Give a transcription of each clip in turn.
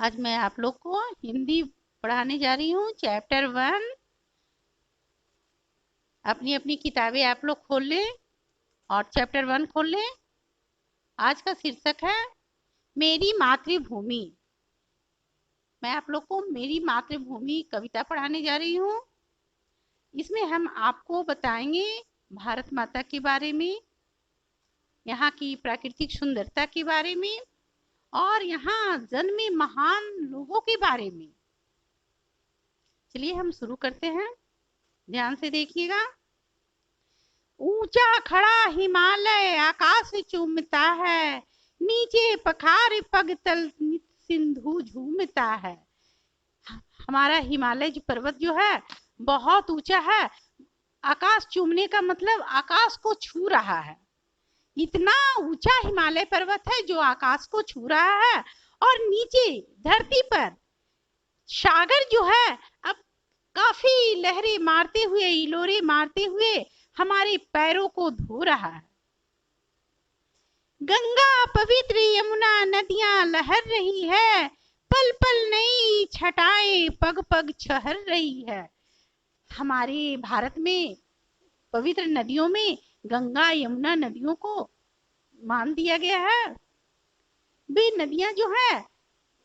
आज मैं आप लोग को हिंदी पढ़ाने जा रही हूँ। चैप्टर 1। अपनी अपनी किताबें आप लोग खोल लें और चैप्टर 1 खोल लें। आज का शीर्षक है मेरी मातृभूमि। मैं आप लोग को मेरी मातृभूमि कविता पढ़ाने जा रही हूँ। इसमें हम आपको बताएंगे भारत माता के बारे में, यहाँ की प्राकृतिक सुंदरता के बारे में और यहाँ जन्मे महान लोगों के बारे में। चलिए हम शुरू करते हैं, ध्यान से देखिएगा। ऊंचा खड़ा हिमालय आकाश चूमता है, नीचे पखार पग तल सिंधु झूमता है। हमारा हिमालय जो पर्वत जो है बहुत ऊंचा है। आकाश चूमने का मतलब आकाश को छू रहा है। इतना ऊंचा हिमालय पर्वत है जो आकाश को छू रहा है। और नीचे धरती पर सागर जो है अब काफी लहरें मारते हुए, इलोरे मारते हुए हमारे पैरों को धो रहा है। गंगा पवित्र यमुना नदियां लहर रही है, पल पल नई छटाएं पग पग छहर रही है। हमारे भारत में पवित्र नदियों में गंगा यमुना नदियों को मान दिया गया है। वे नदियां जो है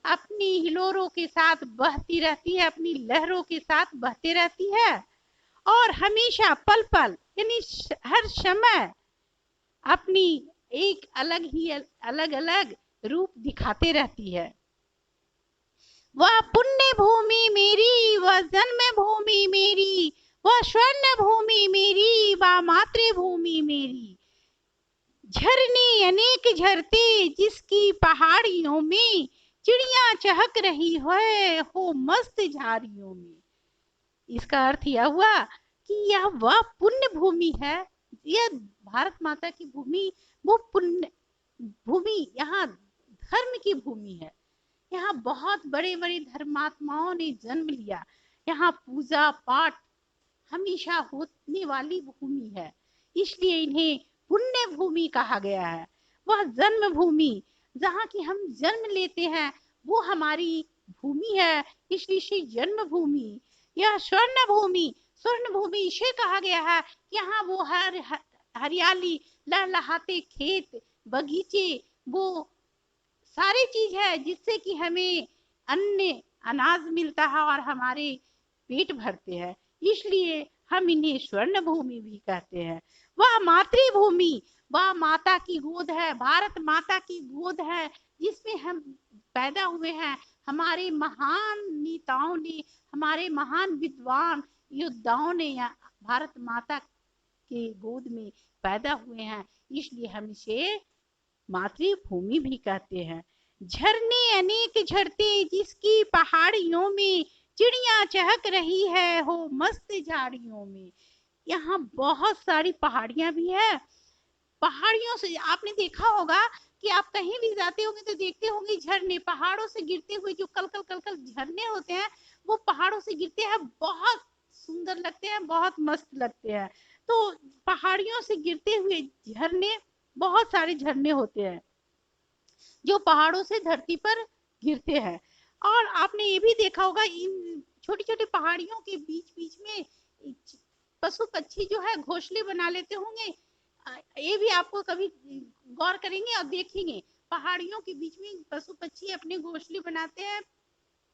अपनी हिलोरों के साथ बहती रहती है, अपनी लहरों के साथ बहते रहती है और हमेशा पल पल यानी हर समय अपनी एक अलग अलग रूप दिखाते रहती है। वह पुण्य भूमि मेरी, वह जन्म भूमि मेरी, वह स्वर्ण भूमि मेरी, वह मातृभूमि मेरी। झरने अनेक झरते जिसकी पहाड़ियों में, चिड़िया चहक रही है हो मस्त झाड़ियों में। इसका अर्थ यह हुआ कि यह वह पुण्य भूमि है। यह भारत माता की भूमि वो पुण्य भूमि, यहाँ धर्म की भूमि है। यहाँ बहुत बड़े बड़े धर्मात्माओं ने जन्म लिया। यहाँ पूजा पाठ हमेशा होने वाली भूमि है, इसलिए इन्हें पुण्य भूमि कहा गया है। वह जन्म भूमि जहाँ की हम जन्म लेते हैं वो हमारी भूमि है, इसलिए जन्म भूमि। यह स्वर्ण भूमि, स्वर्ण भूमि इसे कहा गया है। यहाँ वो हरियाली, लहलहाते खेत, बगीचे, वो सारी चीज है जिससे कि हमें अन्न अनाज मिलता है और हमारे पेट भरते हैं, इसलिए हम इन्हें स्वर्ण भूमि भी कहते हैं। वह मातृभूमि, वह माता की गोद है, भारत माता की गोद है जिसमें हम पैदा हुए हैं। हमारे महान नेताओं ने, हमारे महान विद्वान योद्धाओं ने भारत माता के गोद में पैदा हुए हैं, इसलिए हम इसे मातृभूमि भी कहते हैं। झरने अनेक झरते जिसकी पहाड़ियों में, चिड़िया चहक रही है हो मस्त झाड़ियों में। यहाँ बहुत सारी पहाड़ियां भी है। पहाड़ियों से आपने देखा होगा कि आप कहीं भी जाते होंगे तो देखते होंगे झरने पहाड़ों से गिरते हुए, जो कल कल कल कल झरने होते हैं वो पहाड़ों से गिरते हैं, बहुत सुंदर लगते हैं, बहुत मस्त लगते हैं। तो पहाड़ियों से गिरते हुए झरने, बहुत सारे झरने होते हैं जो पहाड़ों से धरती पर गिरते हैं। और आपने ये भी देखा होगा इन छोटी छोटी पहाड़ियों के बीच बीच में पशु पक्षी जो है घोंसले बना लेते होंगे। ये भी आपको कभी गौर करेंगे और देखेंगे, पहाड़ियों के बीच में पशु पक्षी अपने घोंसले बनाते हैं,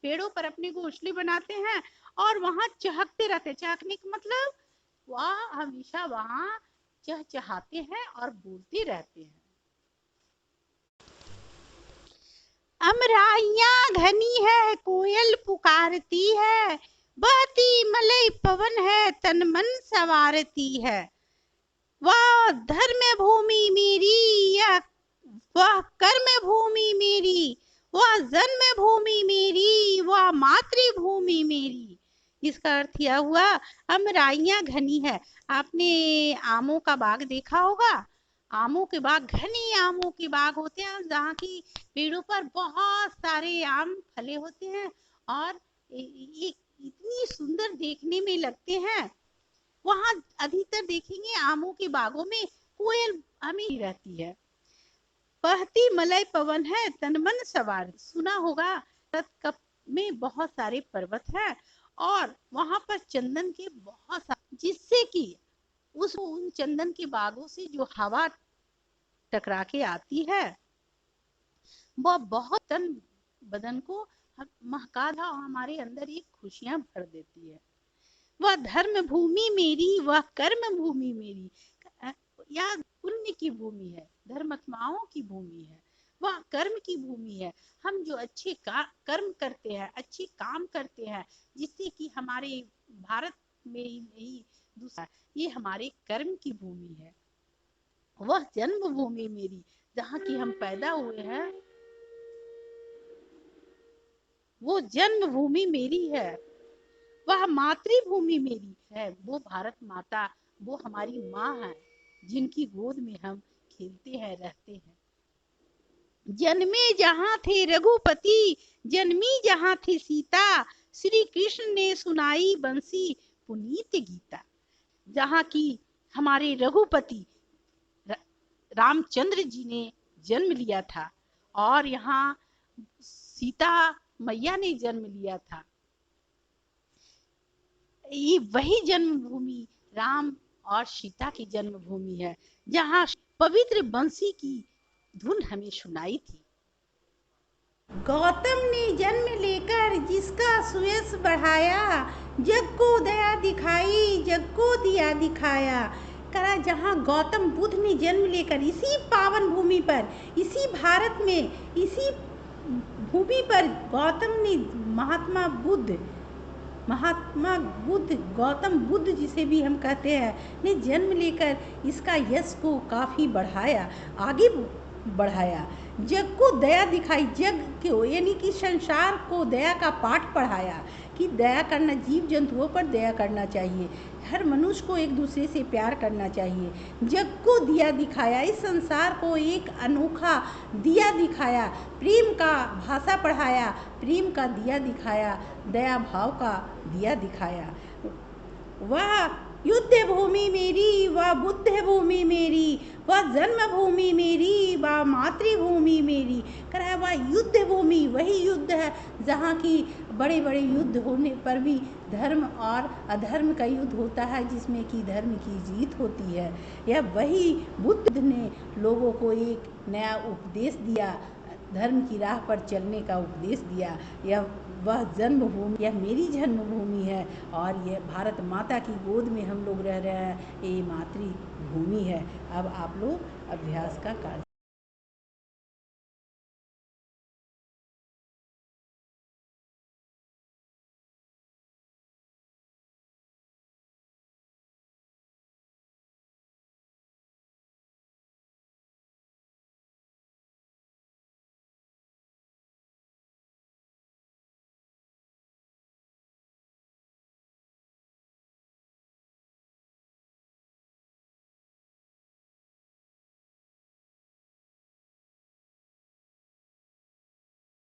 पेड़ों पर अपने घोंसले बनाते हैं और वहां चहकते रहते हैं। चहकने का मतलब वह हमेशा वहां चहचहाते हैं और बोलते रहते हैं। अमराइयाँ घनी है कोयल पुकारती है, बहती मलय पवन है तन मन सवारती है। वह धर्म भूमि मेरी, यह वह कर्म भूमि मेरी, वह जन्म भूमि मेरी, वह मातृभूमि मेरी। इसका अर्थ यह हुआ अमराइयाँ घनी है। आपने आमों का बाग देखा होगा। आमों के बाग, घने आमों के बाग होते हैं जहाँ की पेड़ों पर बहुत सारे आम फले होते हैं और ये इतनी सुंदर देखने में लगते हैं। वहां अधिकतर देखेंगे आमों के बागों में कोयल हमें रहती है। बहती मलय पवन है तन मन सवार, सुना होगा भारत में बहुत सारे पर्वत हैं और वहां पर चंदन के बहुत सारे, जिससे कि उन चंदन के बागों से जो हवा टकरा के आती है वह बहुत तन बदन को महका था और हमारे अंदर एक खुशियां भर देती है। वह धर्म भूमि मेरी, वह कर्म भूमि मेरी, या पुण्य की भूमि है, धर्मात्माओं की भूमि है, वह कर्म की भूमि है। हम जो अच्छे कर्म करते हैं, अच्छे काम करते हैं, जिससे कि हमारे भारत में ही नहीं दूसरा, ये हमारे कर्म की भूमि है। वह जन्मभूमि मेरी, जहाँ की हम पैदा हुए हैं, वो जन्मभूमि मेरी है। वह मातृभूमि मेरी है, वो भारत माता, वो हमारी माँ है, जिनकी गोद में हम खेलते हैं, रहते हैं। जन्मे जहाँ थे रघुपति, जन्मी जहाँ थी सीता, श्री कृष्ण ने सुनाई बंसी पुनीत गीता। जहाँ की हमारे रघुपति रामचंद्र जी ने जन्म लिया था और यहाँ सीता मैया ने जन्म लिया था। ये वही जन्मभूमि राम और सीता की जन्मभूमि है, जहाँ पवित्र बंसी की धुन हमें सुनाई थी। गौतम ने जन्म लेकर जिसका सुयश बढ़ाया, जग को दया दिखाई, जग को दिया दिखाया। करा जहाँ गौतम बुद्ध ने जन्म लेकर इसी पावन भूमि पर, इसी भारत में, इसी भूमि पर गौतम ने महात्मा बुद्ध गौतम बुद्ध जिसे भी हम कहते हैं, ने जन्म लेकर इसका यश को काफ़ी बढ़ाया, आगे बढ़ाया, जग को दया दिखाई, जग को यानी कि संसार को दया का पाठ पढ़ाया कि दया करना, जीव जंतुओं पर दया करना चाहिए, हर मनुष्य को एक दूसरे से प्यार करना चाहिए। जग को दिया दिखाया, इस संसार को एक अनोखा दिया दिखाया, प्रेम का भाषा पढ़ाया, प्रेम का दिया दिखाया, दया भाव का दिया दिखाया। वह युद्ध भूमि मेरी, वह बुद्ध भूमि मेरी, वह जन्मभूमि मेरी, वह मातृभूमि मेरी। कह वह युद्ध भूमि वही युद्ध है जहाँ की बड़े बड़े युद्ध होने पर भी धर्म और अधर्म का युद्ध होता है, जिसमें कि धर्म की जीत होती है। यह वही बुद्ध ने लोगों को एक नया उपदेश दिया, धर्म की राह पर चलने का उपदेश दिया। यह वह जन्मभूमि, यह मेरी जन्मभूमि है और यह भारत माता की गोद में हम लोग रह रहे हैं, ये मातृभूमि है। अब आप लोग अभ्यास का कार्य